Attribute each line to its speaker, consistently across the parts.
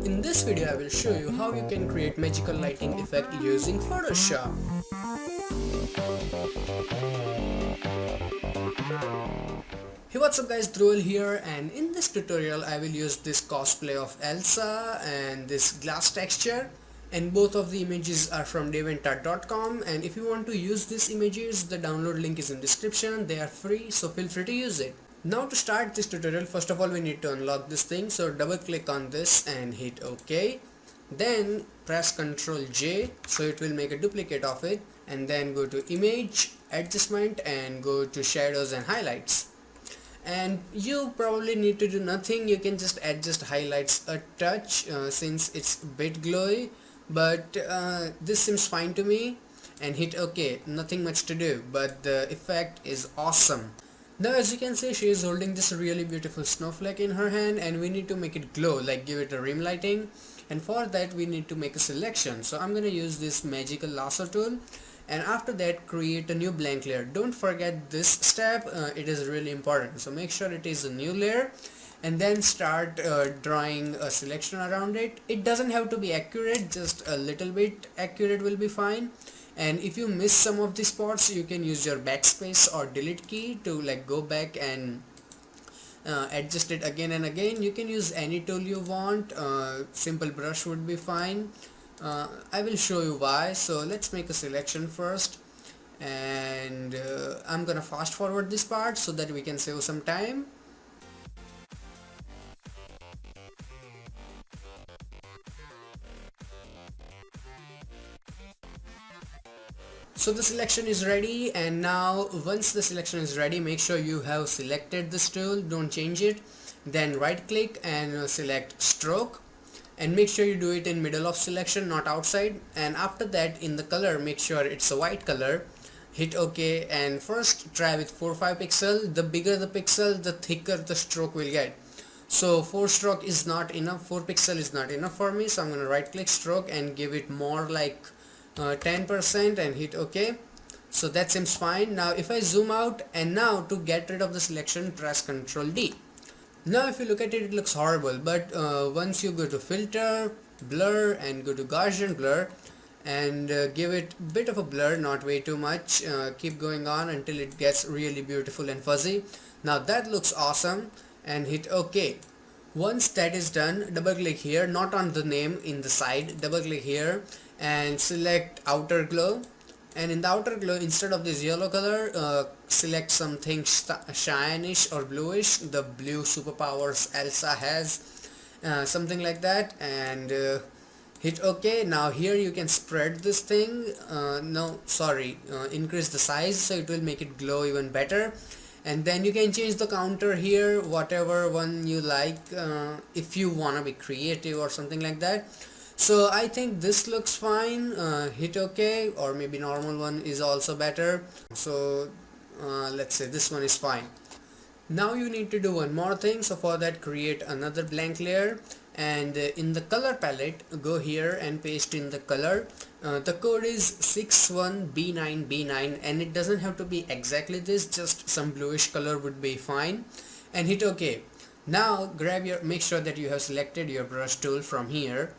Speaker 1: In this video I will show you how you can create magical lighting effect using Photoshop. Hey, what's up guys, Dhruval here, and in this tutorial I will use this cosplay of Elsa and this glass texture, and both of the images are from daventart.com. And if you want to use these images, the download link is in description. They are free, so feel free to use it. Now to start this tutorial, first of all we need to unlock this thing, so double click on this and hit OK. Then press Ctrl J, so it will make a duplicate of it, and then go to image, adjustment, and go to shadows and highlights. And you probably need to do nothing, you can just adjust highlights a touch since it's a bit glowy, but this seems fine to me, and hit OK. Nothing much to do, but the effect is awesome. Now as you can see, she is holding this really beautiful snowflake in her hand, and we need to make it glow, like give it a rim lighting, and for that we need to make a selection. So I'm gonna use this magical lasso tool, and after that create a new blank layer. Don't forget this step, it is really important, so make sure it is a new layer, and then start drawing a selection around it. It doesn't have to be accurate, just a little bit accurate will be fine. And if you miss some of the spots, you can use your backspace or delete key to like go back and adjust it again and again. You can use any tool you want, simple brush would be fine. I will show you why. So let's make a selection first, and I'm gonna fast forward this part so that we can save some time. So the selection is ready, and now once the selection is ready, make sure you have selected this tool, don't change it. Then right click and select stroke, and make sure you do it in middle of selection, not outside. And after that, in the color, make sure it's a white color, hit OK, and first try with 4-5 pixel. The bigger the pixel, the thicker the stroke will get. So 4 stroke is not enough, 4 pixel is not enough for me, so I'm gonna right click stroke and give it more like 10% and hit OK. So that seems fine. Now if I zoom out, and now to get rid of the selection, press Ctrl D. Now if you look at it, it looks horrible, but once you go to filter, blur, and go to Gaussian blur, and give it a bit of a blur, not way too much, keep going on until it gets really beautiful and fuzzy. Now that looks awesome, and hit OK. Once that is done, double click here, not on the name, in the side, double click here and select outer glow, and in the outer glow, instead of this yellow color, select something shinish or bluish. The blue superpowers Elsa has, something like that, and hit OK. Now here you can spread this thing, increase the size so it will make it glow even better. And then you can change the counter here, whatever one you like, if you wanna be creative or something like that. So I think this looks fine, hit OK, or maybe normal one is also better. So let's say this one is fine. Now you need to do one more thing, so for that create another blank layer, and in the color palette go here and paste in the color. The code is 61B9B9, and it doesn't have to be exactly this, just some bluish color would be fine, and hit OK. Now make sure that you have selected your brush tool from here,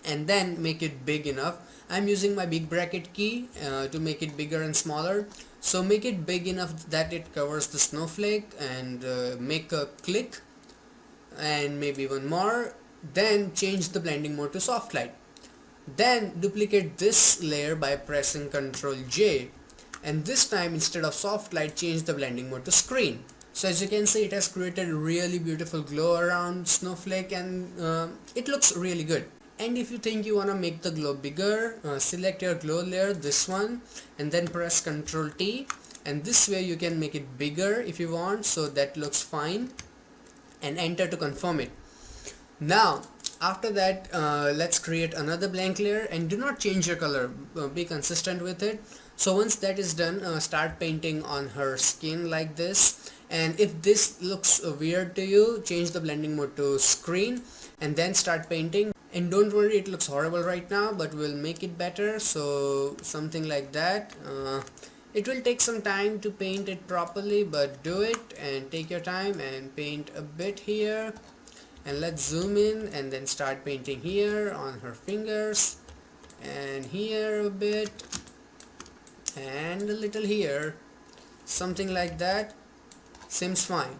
Speaker 1: and then make it big enough. I'm using my big bracket key to make it bigger and smaller. So make it big enough that it covers the snowflake, and make a click, and maybe one more. Then change the blending mode to soft light. Then duplicate this layer by pressing Ctrl J, and this time instead of soft light, change the blending mode to screen. So as you can see, it has created a really beautiful glow around snowflake, and it looks really good. And if you think you want to make the glow bigger, select your glow layer, this one, and then press Ctrl T, and this way you can make it bigger if you want. So that looks fine, and enter to confirm it. Now after that, let's create another blank layer, and do not change your color, be consistent with it. So once that is done, start painting on her skin like this, and if this looks weird to you, change the blending mode to screen, and then start painting. And don't worry, it looks horrible right now, but we'll make it better. So something like that. It will take some time to paint it properly, but do it and take your time and paint a bit here And let's zoom in and then start painting here on her fingers, and here a bit, and a little here, something like that. Seems fine.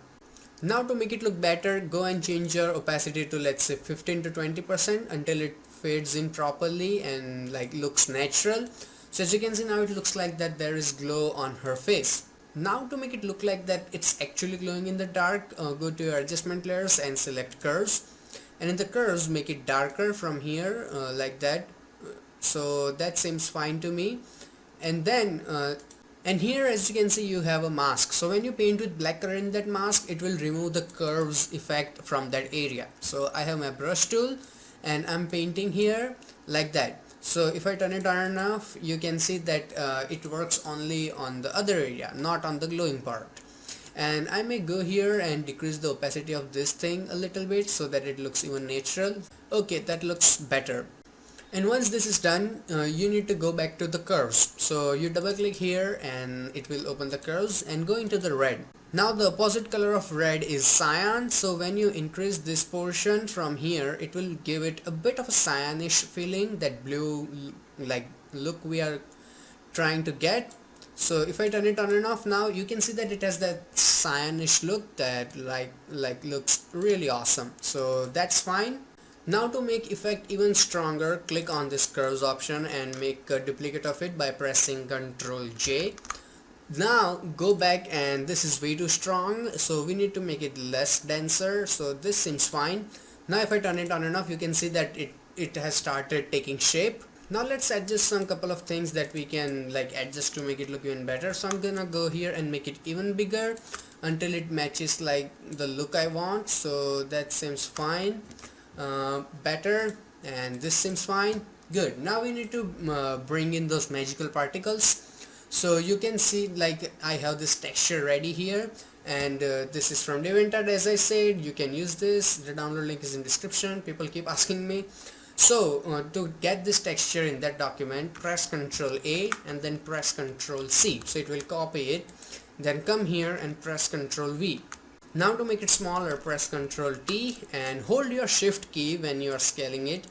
Speaker 1: Now to make it look better, go and change your opacity to, let's say, 15 to 20% until it fades in properly and like looks natural. So as you can see now, it looks like that there is glow on her face. Now to make it look like that it's actually glowing in the dark, go to your adjustment layers and select curves, and in the curves make it darker from here, like that. So that seems fine to me. And then and here, as you can see, you have a mask. So when you paint with black color in that mask, it will remove the curves effect from that area. So I have my brush tool and I'm painting here like that. So if I turn it on enough, you can see that it works only on the other area, not on the glowing part. And I may go here and decrease the opacity of this thing a little bit so that it looks even natural. Okay, that looks better. And once this is done, you need to go back to the curves. So you double click here and it will open the curves, and go into the red. Now the opposite color of red is cyan, so when you increase this portion from here, it will give it a bit of a cyanish feeling, that blue like look we are trying to get. So if I turn it on and off now, you can see that it has that cyanish look that like looks really awesome. So that's fine. Now to make effect even stronger, click on this curves option and make a duplicate of it by pressing Ctrl J. Now go back, and this is way too strong, so we need to make it less denser. So this seems fine. Now if I turn it on and off, you can see that it has started taking shape. Now let's adjust some couple of things that we can like adjust to make it look even better. So I'm gonna go here and make it even bigger until it matches like the look I want. So that seems fine. Better, and this seems fine. Good. Now we need to bring in those magical particles. So you can see like I have this texture ready here, and this is from DaVinci, as I said. You can use this. The download link is in description. People keep asking me. So to get this texture in that document, press Ctrl A and then press Ctrl C. So it will copy it. Then come here and press Ctrl V. Now to make it smaller, press Ctrl T and hold your shift key when you are scaling it.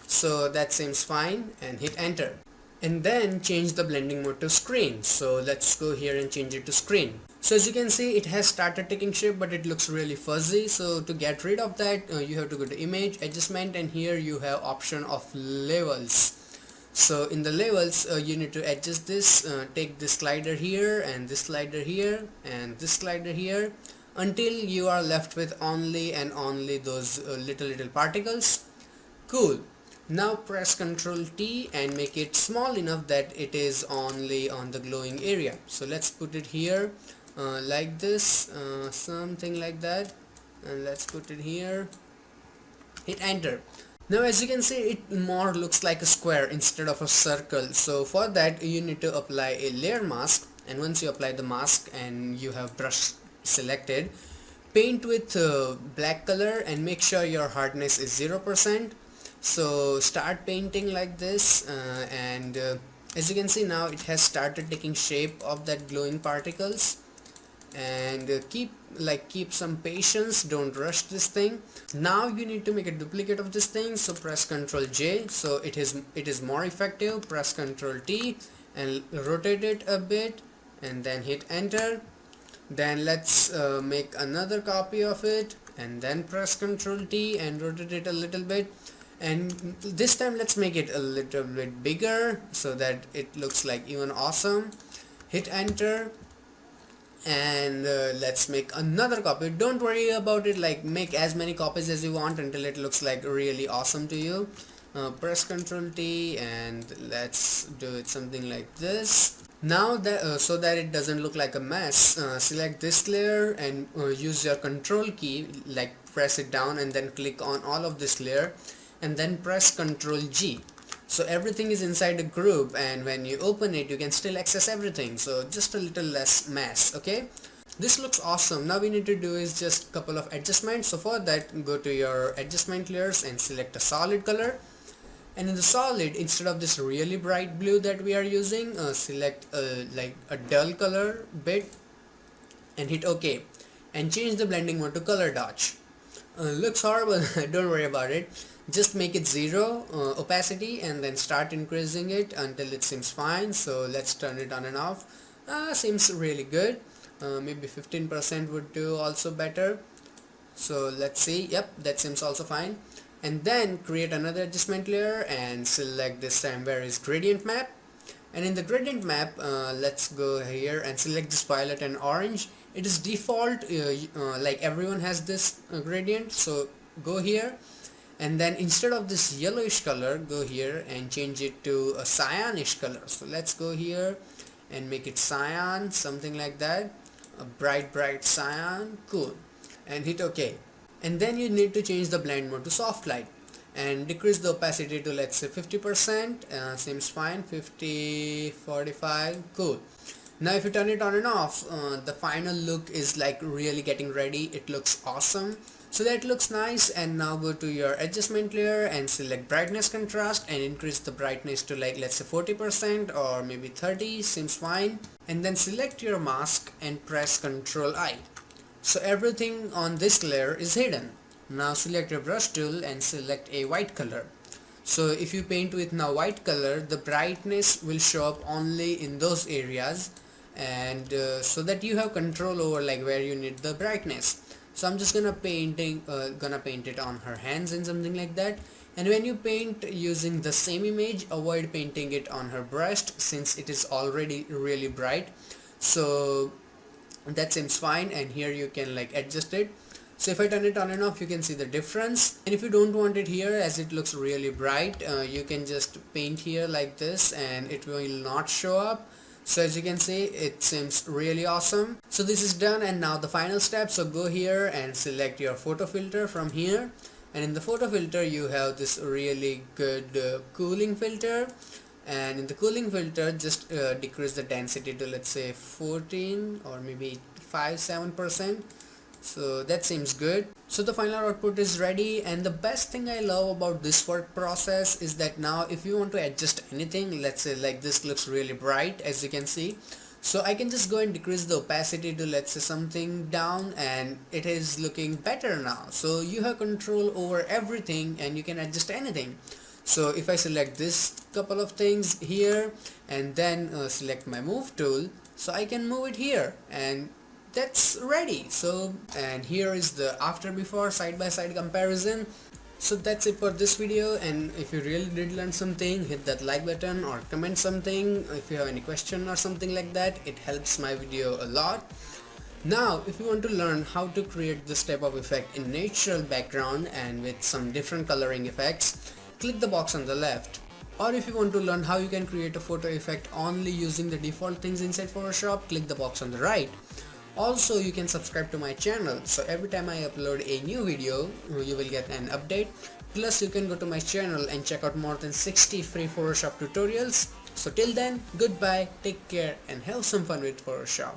Speaker 1: So that seems fine, and hit enter. And then change the blending mode to screen. So let's go here and change it to screen. So as you can see, it has started taking shape, but it looks really fuzzy. So to get rid of that, you have to go to image, adjustment, and here you have option of levels. So in the levels, you need to adjust this. Take this slider here and this slider here and this slider here, until you are left with only and only those little particles. Cool. Now press Ctrl T and make it small enough that it is only on the glowing area. So let's put it here like this, something like that, and let's put it here. Hit enter. Now as you can see, it more looks like a square instead of a circle. So for that you need to apply a layer mask, and once you apply the mask and you have brush selected, paint with black color and make sure your hardness is 0%. So start painting like this, and as you can see now, it has started taking shape of that glowing particles. And keep some patience, don't rush this thing. Now you need to make a duplicate of this thing, so press Ctrl J, so it is more effective. Press Ctrl T and rotate it a bit, and then hit enter. Then let's make another copy of it, and then press Ctrl T and rotate it a little bit, and this time let's make it a little bit bigger so that it looks like even awesome. Hit enter, and let's make another copy. Don't worry about it, like make as many copies as you want until it looks like really awesome to you. Press Ctrl T and let's do it something like this. Now that so that it doesn't look like a mess, select this layer and use your Control key, like press it down and then click on all of this layer, and then press Ctrl G. So everything is inside a group, and when you open it you can still access everything, so just a little less mess. Okay, this looks awesome. Now we need to do is just a couple of adjustments. So for that, go to your adjustment layers and select a solid color, and in the solid, instead of this really bright blue that we are using, select like a dull color bit and hit OK, and change the blending mode to color dodge. Looks horrible. Don't worry about it. Just make it 0 opacity and then start increasing it until it seems fine. So let's turn it on and off. Seems really good. Maybe 15% would do also better. So let's see. Yep, that seems also fine. And then create another adjustment layer and select this time where is gradient map. And in the gradient map, let's go here and select this violet and orange. It is default, like everyone has this gradient, so go here and then instead of this yellowish color, go here and change it to a cyanish color. So let's go here and make it cyan, something like that, a bright cyan. Cool, and hit OK. And then you need to change the blend mode to soft light and decrease the opacity to, let's say, 50%. Seems fine. 50, 45. Cool. Now if you turn it on and off, the final look is like really getting ready. It looks awesome. So that looks nice. And now go to your adjustment layer and select brightness contrast and increase the brightness to, like, let's say 40% or maybe 30. Seems fine. And then select your mask and press Ctrl I. So everything on this layer is hidden. Now select your brush tool and select a white color. So if you paint with now white color, the brightness will show up only in those areas, and so that you have control over like where you need the brightness. So I'm just gonna paint it on her hands and something like that. And when you paint using the same image, avoid painting it on her breast since it is already really bright. So that seems fine, and here you can like adjust it. So if I turn it on and off, you can see the difference. And if you don't want it here as it looks really bright, you can just paint here like this and it will not show up. So as you can see, it seems really awesome. So this is done, and now the final step. So go here and select your photo filter from here, and in the photo filter you have this really good cooling filter. And in the cooling filter, just decrease the density to, let's say, 14 or maybe 5-7%. So that seems good. So the final output is ready, and the best thing I love about this work process is that now if you want to adjust anything, let's say like this looks really bright as you can see, so I can just go and decrease the opacity to, let's say, something down, and it is looking better now. So you have control over everything and you can adjust anything. So if I select this couple of things here and then select my move tool, so I can move it here and that's ready. So, and here is the after before side by side comparison. So that's it for this video, and if you really did learn something, hit that like button or comment something. If you have any question or something like that, it helps my video a lot. Now if you want to learn how to create this type of effect in natural background and with some different coloring effects, click the box on the left. Or if you want to learn how you can create a photo effect only using the default things inside Photoshop, click the box on the right. Also, you can subscribe to my channel, so every time I upload a new video, you will get an update. Plus, you can go to my channel and check out more than 60 free Photoshop tutorials. So till then, goodbye, take care, and have some fun with Photoshop.